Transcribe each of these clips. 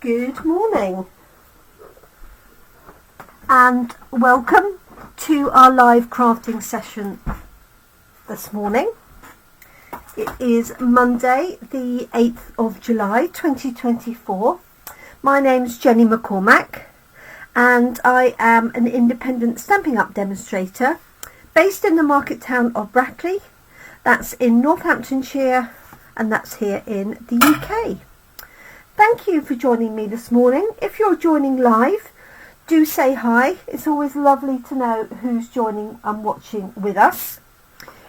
Good morning and welcome to our live crafting session this morning. It is Monday the 8th of July 2024. My name's Jenny McCormac and I am an independent Stampin' Up demonstrator based in the market town of Brackley. That's in Northamptonshire and that's here in the UK. Thank you for joining me this morning. If you're joining live, do say hi. It's always lovely to know who's joining and watching with us.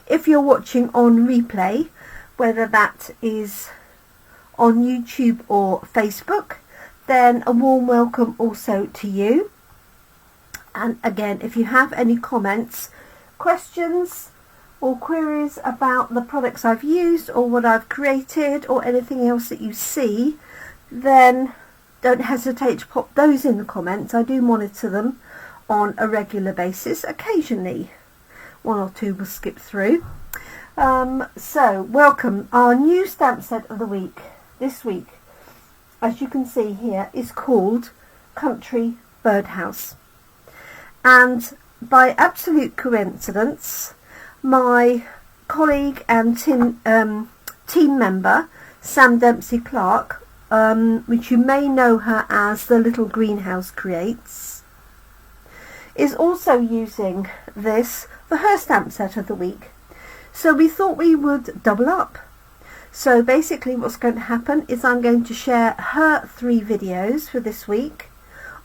If you're watching on replay, whether that is on YouTube or Facebook, then a warm welcome also to you. And again, if you have any comments, questions or queries about the products I've used or what I've created or anything else that you see, then don't hesitate to pop those in the comments. I do monitor them on a regular basis. Occasionally one or two will skip through. So welcome. Our new stamp set of the week this week, as you can see here, is called Country Birdhouse, and by absolute coincidence my colleague and team member Sam Dempsey-Clark, which you may know her as the Little Greenhouse Creates, is also using this for her stamp set of the week. So we thought we would double up. So basically what's going to happen is I'm going to share her 3 videos for this week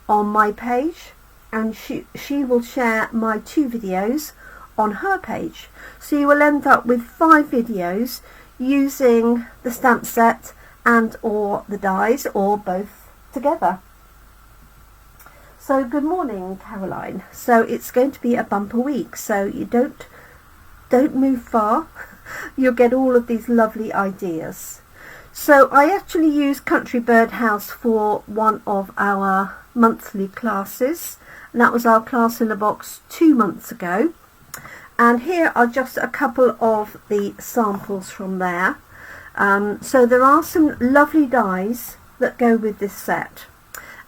on my page, and she will share my 2 videos on her page. So you will end up with 5 videos using the stamp set and or the dies, or both together. So good morning, Caroline. So it's going to be a bumper week, so you don't move far. You'll get all of these lovely ideas. So I actually use Country Birdhouse for one of our monthly classes, and that was our class in a box 2 months ago. And here are just a couple of the samples from there. So there are some lovely dies that go with this set,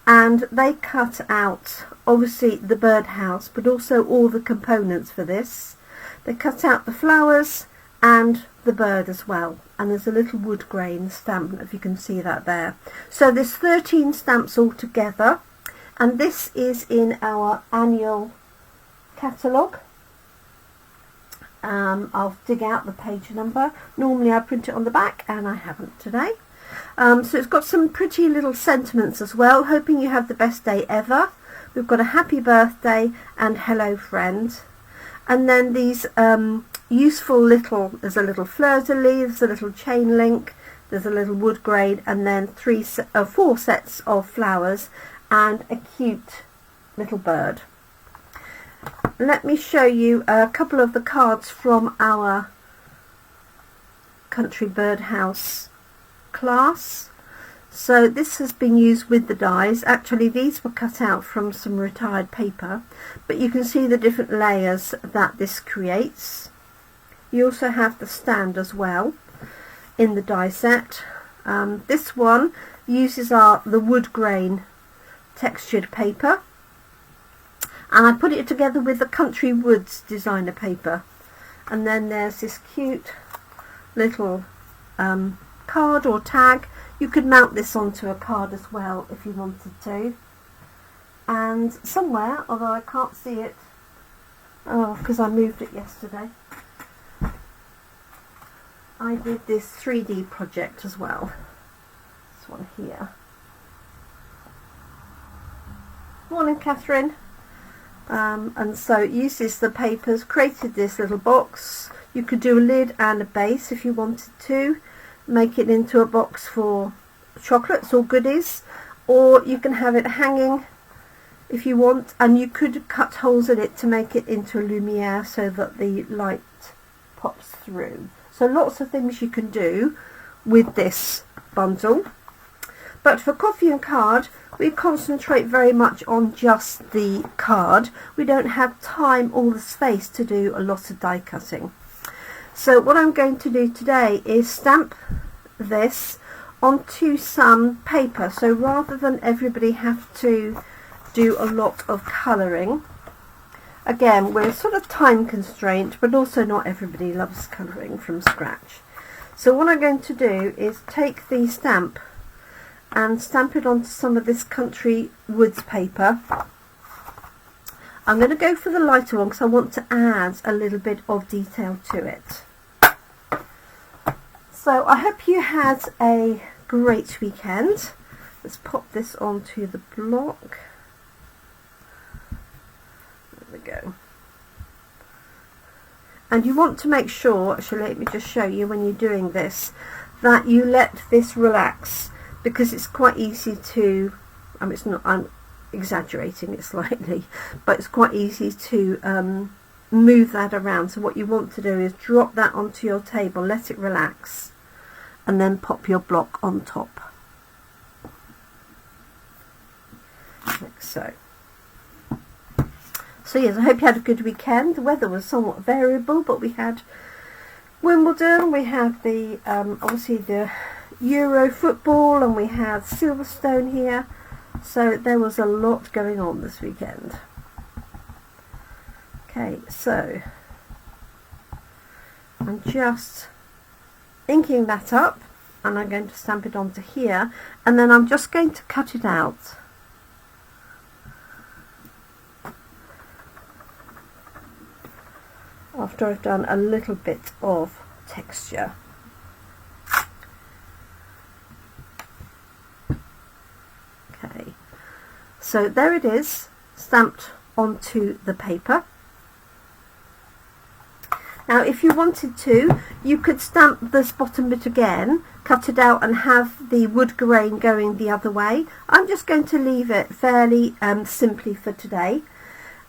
and they cut out obviously the birdhouse but also all the components for this. They cut out the flowers and the bird as well, and there's a little wood grain stamp if you can see that there. So there's 13 stamps altogether, and this is in our Annual Catalogue. I'll dig out the page number. Normally I print it on the back and I haven't today. So it's got some pretty little sentiments as well. Hoping you have the best day ever. We've got a happy birthday and hello friend. And then these useful little, there's a little fleur-de-lis, there's a little chain link, there's a little wood grain, and then 4 sets of flowers and a cute little bird. Let me show you a couple of the cards from our Country Birdhouse class. So this has been used with the dies. Actually these were cut out from some retired paper, but you can see the different layers that this creates. You also have the stand as well in the die set. This one uses the wood grain textured paper, and I put it together with the Country Woods designer paper. And then there's this cute little card or tag. You could mount this onto a card as well if you wanted to. And somewhere, although I can't see it, because I moved it yesterday, I did this 3D project as well. This one here. Morning, Catherine. And so it uses the papers, created this little box. You could do a lid and a base if you wanted to, make it into a box for chocolates or goodies, or you can have it hanging if you want, and you could cut holes in it to make it into a lumiere so that the light pops through. So lots of things you can do with this bundle. But for coffee and card, we concentrate very much on just the card. We don't have time or the space to do a lot of die cutting. So what I'm going to do today is stamp this onto some paper. So rather than everybody have to do a lot of colouring, again, we're sort of time constrained, but also not everybody loves colouring from scratch. So what I'm going to do is take the stamp and stamp it onto some of this Country Woods paper. I'm going to go for the lighter one because I want to add a little bit of detail to it. So I hope you had a great weekend. Let's pop this onto the block. There we go. And you want to make sure, actually let me just show you when you're doing this, that you let this relax, because it's quite easy to, it's not, I'm exaggerating it slightly, but it's quite easy to move that around. So what you want to do is drop that onto your table, let it relax, and then pop your block on top, like so. So yes, I hope you had a good weekend. The weather was somewhat variable, but we had Wimbledon, we had the obviously the Euro football, and we had Silverstone here. So there was a lot going on this weekend. Okay, so I'm just inking that up, and I'm going to stamp it onto here, and then I'm just going to cut it out. After I've done a little bit of texture. Okay, so there it is, stamped onto the paper. Now if you wanted to, you could stamp this bottom bit again, cut it out and have the wood grain going the other way. I'm just going to leave it fairly simply for today.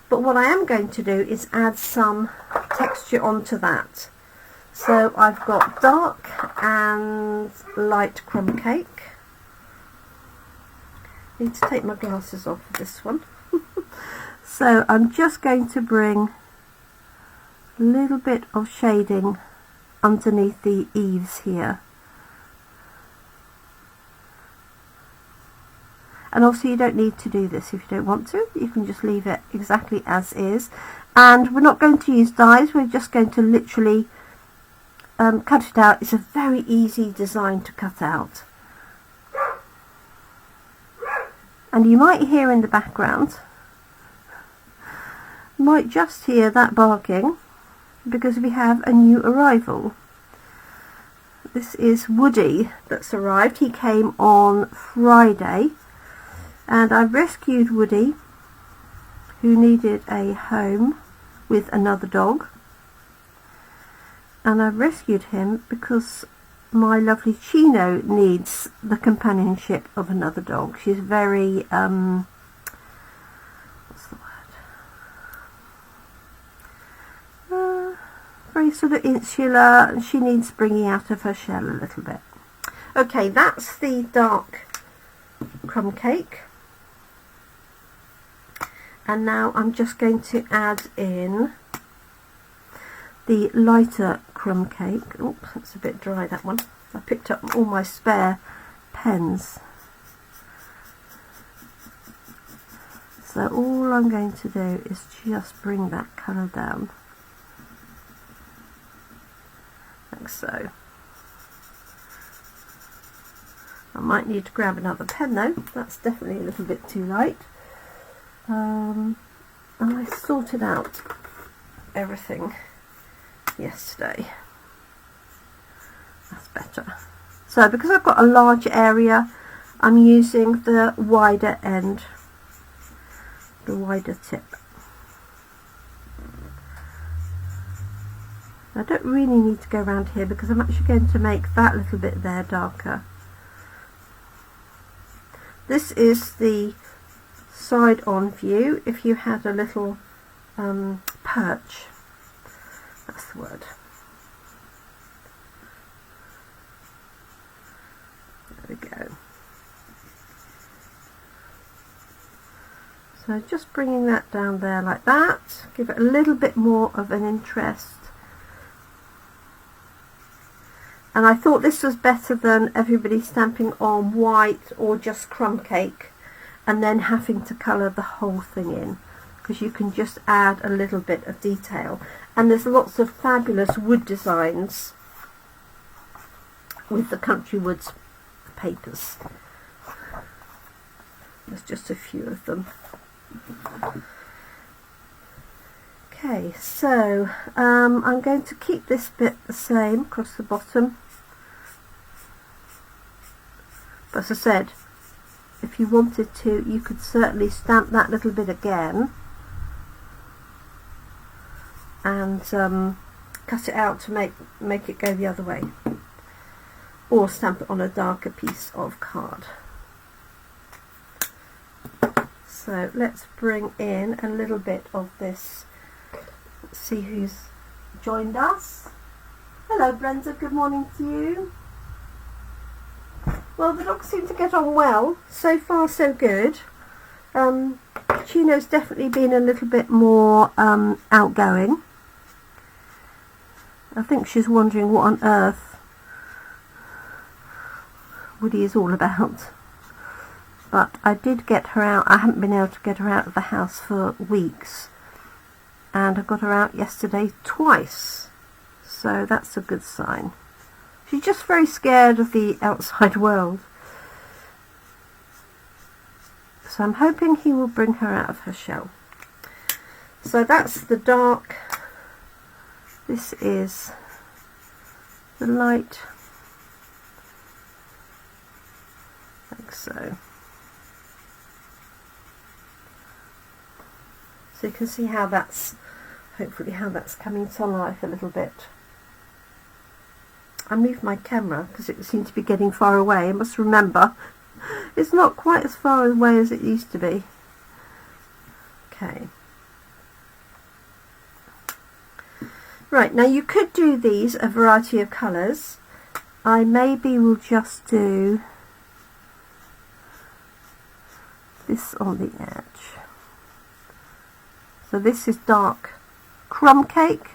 But what I am going to do is add some texture onto that. So I've got dark and light crumb cake. Need to take my glasses off for this one. So I'm just going to bring a little bit of shading underneath the eaves here. And obviously you don't need to do this if you don't want to. You can just leave it exactly as is. And we're not going to use dies, we're just going to literally cut it out. It's a very easy design to cut out. And you might hear in the background, you might just hear that barking, because we have a new arrival. This is Woody that's arrived. He came on Friday. And I rescued Woody, who needed a home with another dog. And I rescued him because my lovely Chino needs the companionship of another dog. She's very, what's the word? Very sort of insular, and she needs bringing out of her shell a little bit. Okay, that's the dark crumb cake. And now I'm just going to add in the lighter crumb cake. Oops, that's a bit dry, that one. I picked up all my spare pens. So all I'm going to do is just bring that colour down, like so. I might need to grab another pen though, that's definitely a little bit too light. And I sorted out everything yesterday. That's better. So because I've got a large area, I'm using the wider end, the wider tip. I don't really need to go around here because I'm actually going to make that little bit there darker. This is the side on view. If you had a little perch, that's the word. There we go. So just bringing that down there like that, give it a little bit more of an interest. And I thought this was better than everybody stamping on white or just crumb cake and then having to colour the whole thing in, because you can just add a little bit of detail. And there's lots of fabulous wood designs with the Country Woods papers. There's just a few of them. Okay, so I'm going to keep this bit the same across the bottom. But as I said, if you wanted to, you could certainly stamp that little bit again and cut it out to make it go the other way, or stamp it on a darker piece of card. So let's bring in a little bit of this. Let's see who's joined us. Hello Brenda, good morning to you. Well, the dogs seem to get on well. So far so good. Chino's definitely been a little bit more outgoing. I think she's wondering what on earth Woody is all about. But I did get her out. I haven't been able to get her out of the house for weeks, and I got her out yesterday twice, so that's a good sign. She's just very scared of the outside world, so I'm hoping he will bring her out of her shell. So that's the dark, this is the light, like so. So you can see how that's, hopefully how that's coming to life a little bit. I moved my camera because it seemed to be getting far away. I must remember, it's not quite as far away as it used to be. Okay. Right, now you could do these a variety of colours. I maybe will just do this on the edge. So this is dark crumb cake,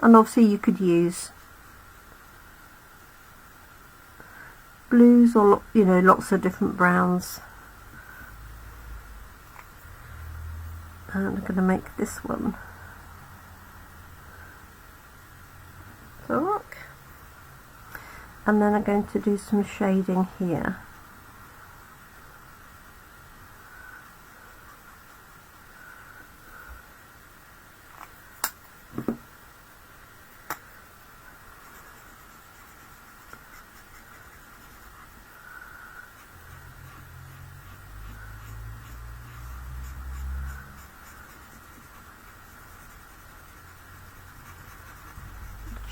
and obviously you could use blues or, you know, lots of different browns. And I'm going to make this one dark, and then I'm going to do some shading here.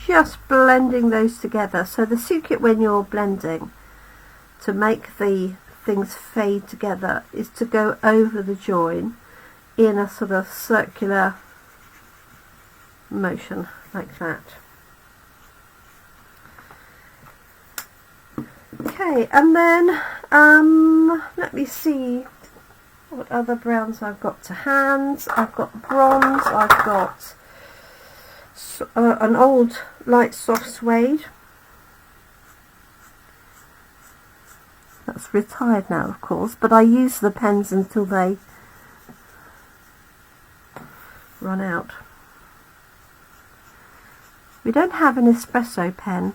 Just blending those together. So the secret when you're blending to make the things fade together is to go over the join in a sort of circular motion like that. Okay, and then let me see what other browns I've got to hand. I've got bronze, I've got an old light soft suede. That's retired now, of course, but I use the pens until they run out. We don't have an espresso pen.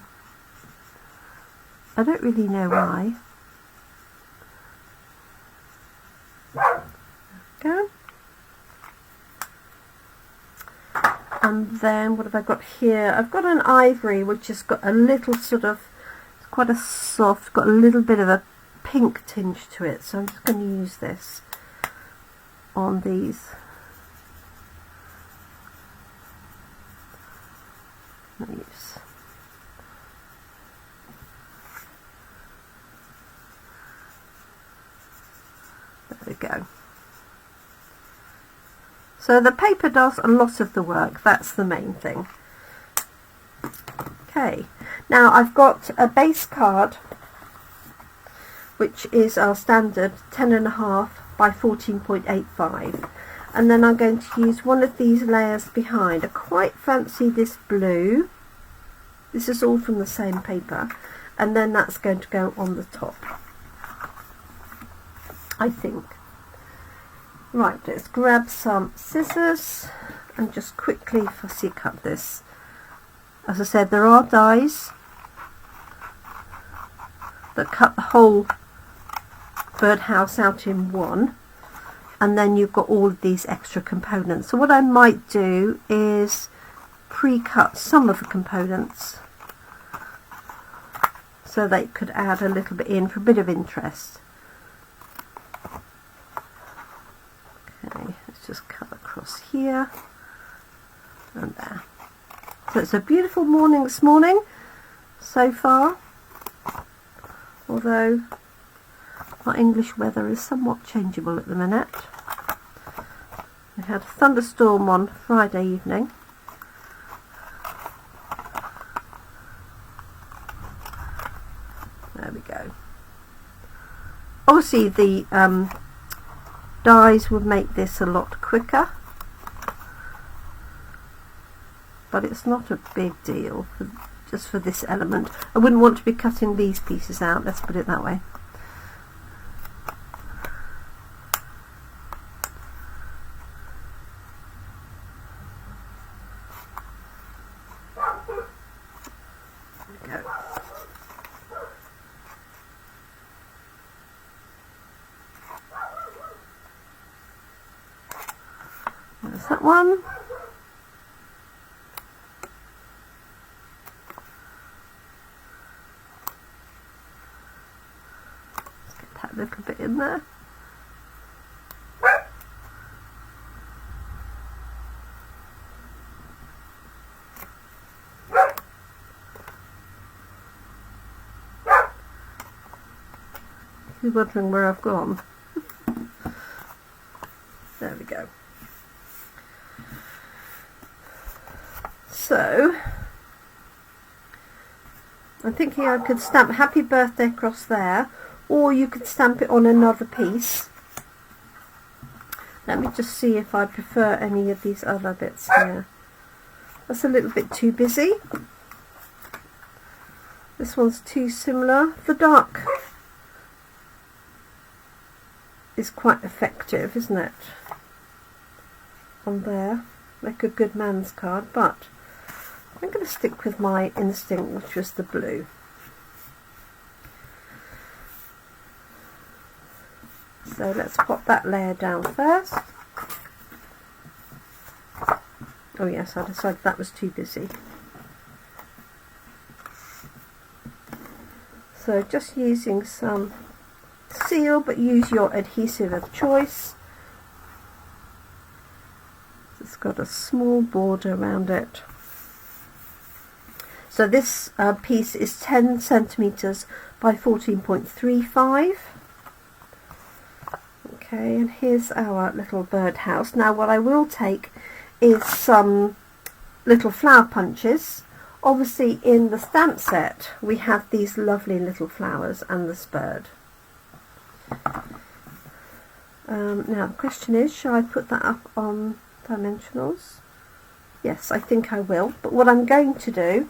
I don't really know why. Go. And then what have I got here? I've got an ivory which has got a little sort of, it's quite a soft, got a little bit of a pink tinge to it, so I'm just going to use this on these. Leaves. There we go. So the paper does a lot of the work, that's the main thing. Okay, now I've got a base card which is our standard 10.5 by 14.85, and then I'm going to use one of these layers behind. I quite fancy this blue. This is all from the same paper, and then that's going to go on the top, I think. Right, let's grab some scissors and just quickly fussy cut this. As I said, there are dies that cut the whole birdhouse out in one, and then you've got all of these extra components. So what I might do is pre-cut some of the components so they could add a little bit in for a bit of interest. Okay, let's just cut across here and there. So it's a beautiful morning this morning so far, although our English weather is somewhat changeable at the minute. We had a thunderstorm on Friday evening. There we go. Obviously the dies would make this a lot quicker, but it's not a big deal just for this element. I wouldn't want to be cutting these pieces out, let's put it that way. There's that one. Let's get that little bit in there. You're wondering where I've gone. There we go. So I'm thinking I could stamp happy birthday across there, or you could stamp it on another piece. Let me just see if I prefer any of these other bits here. That's a little bit too busy. This one's too similar. The dark is quite effective, isn't it? On there, like a good man's card, but I'm going to stick with my instinct, which was the blue. So let's pop that layer down first. Oh yes, I decided that was too busy. So just using some seal, but use your adhesive of choice. It's got a small border around it. So this piece is 10 centimeters by 14.35. Okay, and here's our little birdhouse. Now what I will take is some little flower punches. Obviously in the stamp set we have these lovely little flowers and this bird. Now the question is, shall I put that up on dimensionals? Yes, I think I will, but what I'm going to do,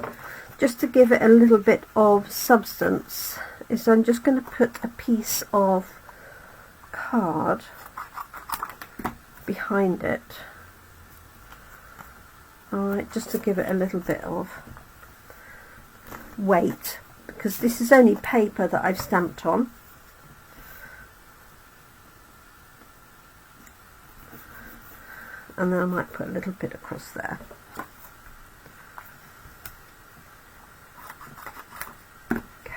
just to give it a little bit of substance, is I'm just going to put a piece of card behind it. Alright, just to give it a little bit of weight, because this is only paper that I've stamped on. And then I might put a little bit across there. Okay.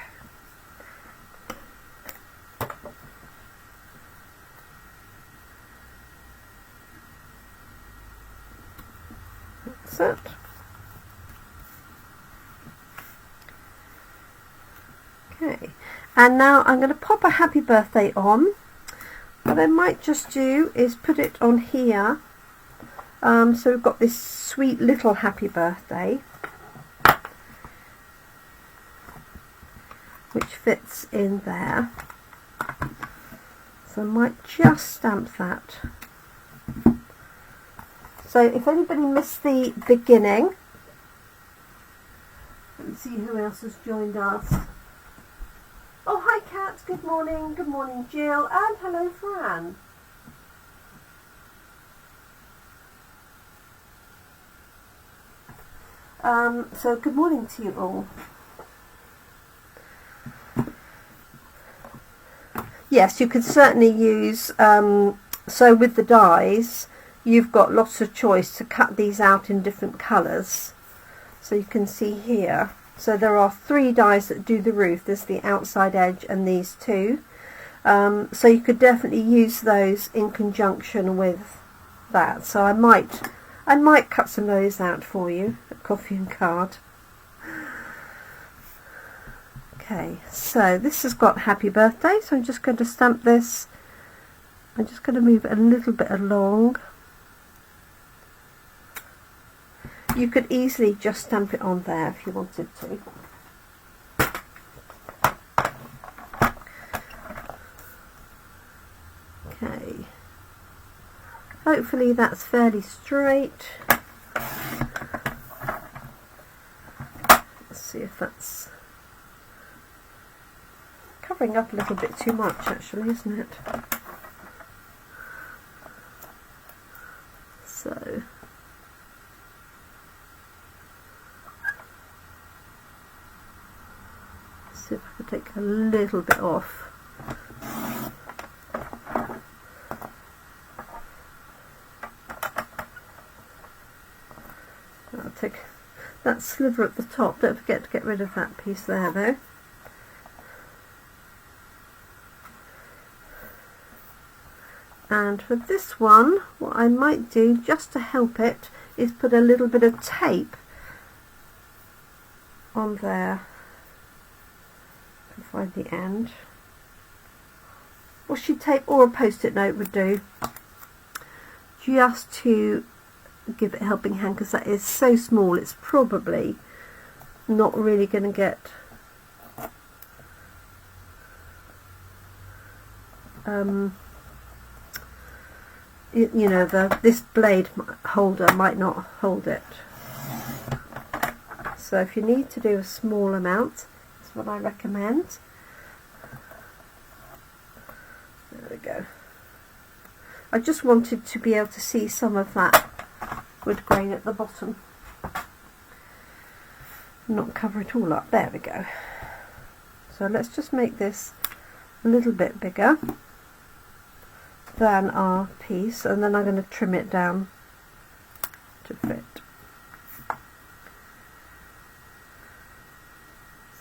That's it. Okay, and now I'm going to pop a happy birthday on. What I might just do is put it on here. So we've got this sweet little happy birthday, which fits in there. So I might just stamp that So if anybody missed the beginning, let's see who else has joined us. Oh, hi Kat, good morning Jill, and hello Fran. So good morning to you all. Yes, you could certainly use, so with the dies, you've got lots of choice to cut these out in different colours. So you can see here, so there are 3 dies that do the roof. There's the outside edge and these 2. So you could definitely use those in conjunction with that. So I might cut some of those out for you at Coffee and Card. Okay, so this has got happy birthday, so I'm just going to stamp this. I'm just going to move it a little bit along. You could easily just stamp it on there if you wanted to. Okay, hopefully that's fairly straight. Let's see if that's covering up a little bit too much actually, isn't it? So see if I can take a little bit off. I'll take that sliver at the top. Don't forget to get rid of that piece there though. And for this one, what I might do just to help it is put a little bit of tape on there. I can find the end. Washi tape or a post-it note would do, just to give it a helping hand, because that is so small it's probably not really going to get you know, this blade holder might not hold it. So if you need to do a small amount, that's what I recommend. There we go. I just wanted to be able to see some of that wood grain at the bottom, not cover it all up. There we go. So let's just make this a little bit bigger than our piece, and then I'm going to trim it down to fit.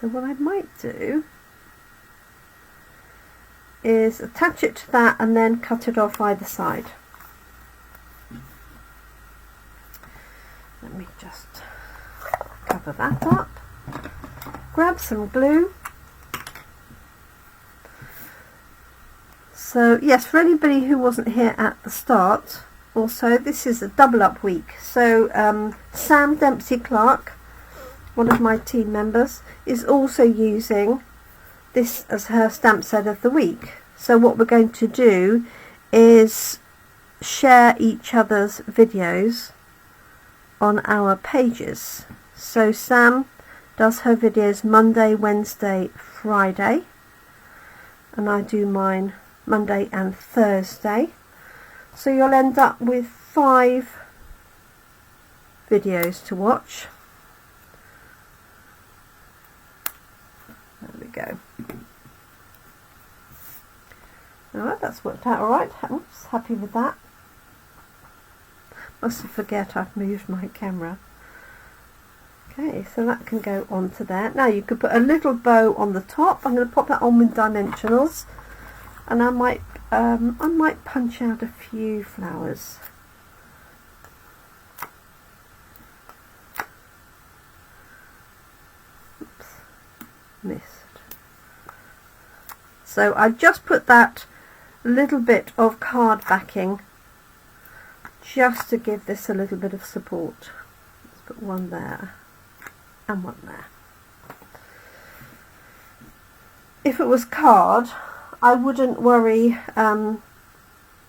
So what I might do is attach it to that and then cut it off either side. Let me just cover that up, grab some glue. So yes, for anybody who wasn't here at the start, also this is a double up week. So Sam Dempsey-Clark, one of my team members, is also using this as her stamp set of the week. So what we're going to do is share each other's videos on our pages. So Sam does her videos Monday, Wednesday, Friday, and I do mine Monday and Thursday. So you'll end up with 5 videos to watch. There we go. Alright, that's worked out alright. Oops, happy with that. Must forget I've moved my camera. Okay, so that can go onto there. Now you could put a little bow on the top. I'm going to pop that on with dimensionals, and I might punch out a few flowers. Oops, missed. So I've just put that little bit of card backing just to give this a little bit of support. Let's put one there and one there. If it was card, I wouldn't worry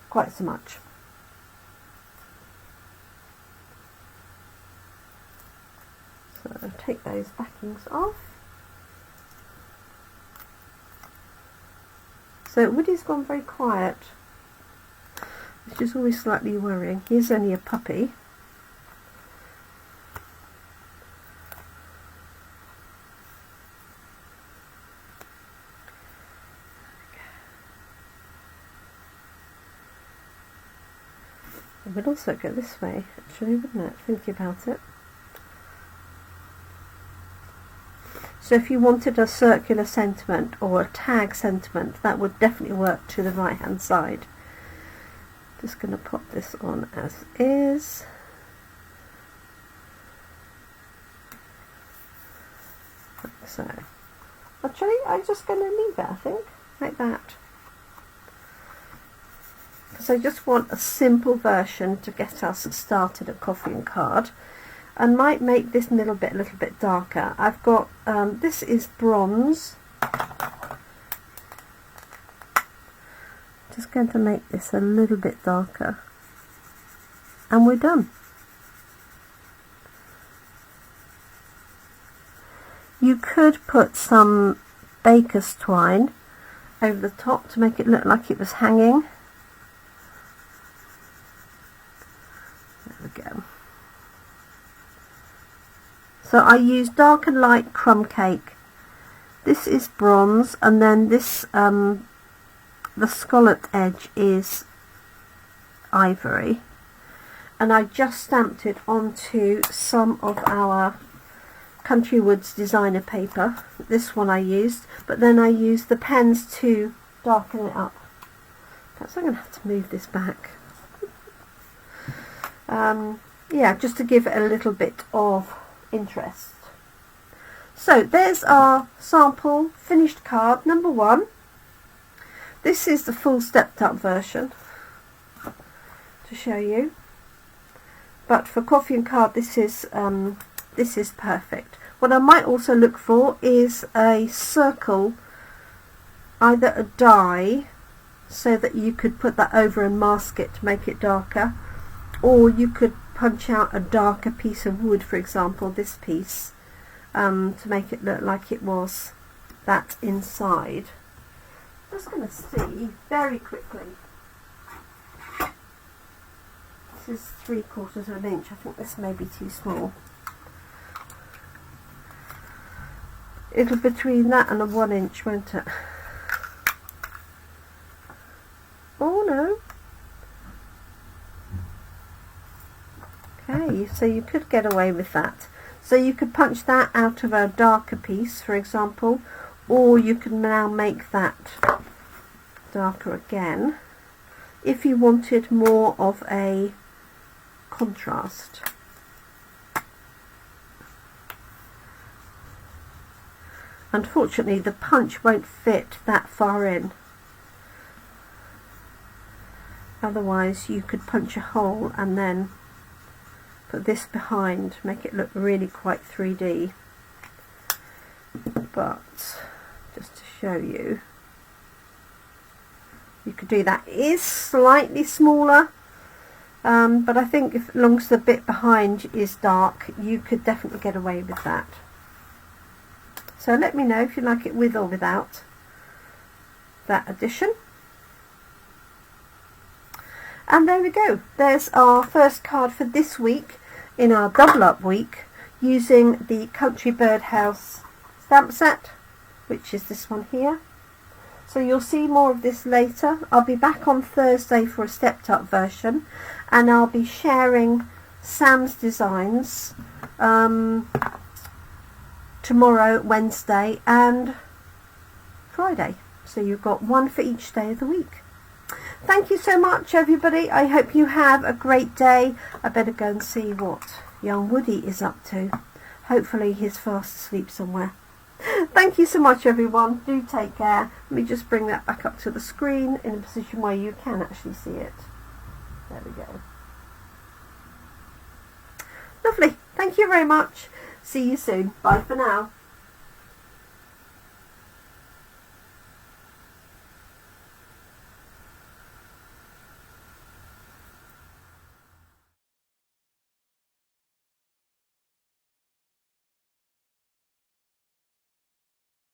quite so much. take those backings off. So Woody's gone very quiet, which is always slightly worrying. He's only a puppy. It would also go this way, actually, wouldn't it? Thinking about it. So if you wanted a circular sentiment or a tag sentiment, that would definitely work to the right hand side. Just going to pop this on as is. Like so. Actually, I'm just going to leave it, I think, like that. Because I just want a simple version to get us started at Coffee and Card. And might make this little bit darker. I've got, this is bronze. Just going to make this a little bit darker. And we're done. You could put some baker's twine over the top to make it look like it was hanging. There we go. So I use dark and light crumb cake. This is bronze, and then this, the scalloped edge is ivory. And I just stamped it onto some of our Country Woods designer paper. This one I used, but then I used the pens to darken it up. Perhaps I'm going to have to move this back. Yeah, just to give it a little bit of interest. So there's our sample finished card number 1. This is the full stepped up version to show you, but for Coffee and Card this is perfect. What I might also look for is a circle, either a die so that you could put that over and mask it to make it darker, or you could punch out a darker piece of wood, for example this piece, to make it look like it was that inside. Just going to see very quickly. This is 3/4 of an inch. I think this may be too small. It'll be between that and a 1 inch, won't it? Oh no. Okay, so you could get away with that. So you could punch that out of a darker piece, for example, or you can now make that darker again if you wanted more of a contrast. Unfortunately, the punch won't fit that far in. Otherwise, you could punch a hole and then put this behind, make it look really quite 3D. But just to show you, you could do that. It is slightly smaller, but I think as long as the bit behind is dark, you could definitely get away with that. So let me know if you like it with or without that addition. And there we go. There's our first card for this week in our double up week, using the Country Birdhouse stamp set, which is this one here. So you'll see more of this later. I'll be back on Thursday for a stepped up version, and I'll be sharing Sam's designs tomorrow, Wednesday and Friday. So you've got one for each day of the week. Thank you so much, everybody. I hope you have a great day. I better go and see what young Woody is up to. Hopefully he's fast asleep somewhere. Thank you so much, everyone. Do take care. Let me just bring that back up to the screen in a position where you can actually see it. There we go. Lovely. Thank you very much. See you soon. Bye for now.